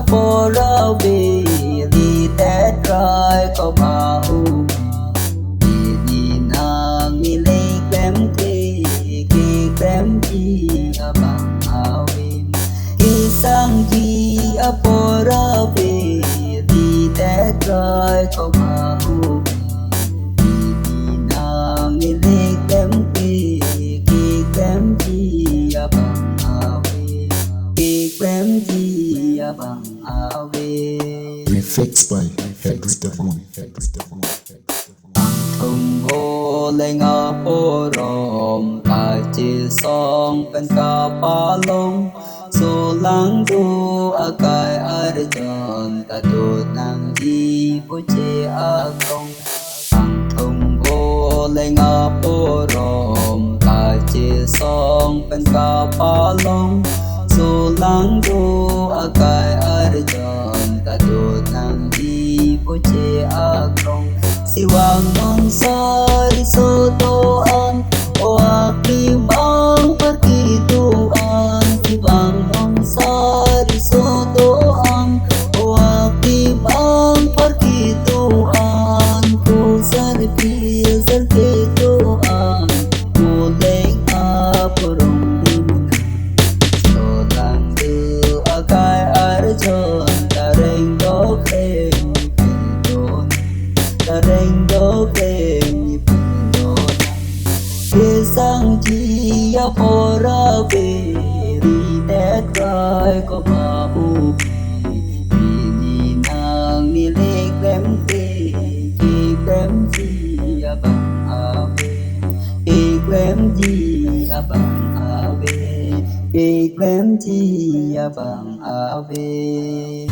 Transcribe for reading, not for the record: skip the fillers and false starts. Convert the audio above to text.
po ra về đi tết trai có bao đi nàng đi lấy kém kê kê kém chi bằng áo đi sang chi po ra về đi tết trai có bao đi nàng đi lấy kém kê kê kém chi bằng áo kém chi bằng áo Reflects by Henry Stefan. thùng hồ lên ngõ phố rộm ta chỉ song bên cả ba lông số lăng du a kai a tròn ta tu nang đi phố chế a công thùng hồ lên ngõ phố rộm ta chỉ song bên cả ba lông số lăng du a kai a tròn ta tu nang đi phố chế a công siwang non sari sotoan o aking bang perkituan siwang non sari sotoan o aking bang perkituan ku sarpi sarkituan muleng apurong limunan solang du akai arjon tareng dokeng reng đô kềnh về sang chi po ra về đi tết trai có bà bu đi nàng đi lê kém kê kê kém chi bằng ave kê kém chi bằng ave kê kém chi bằng ave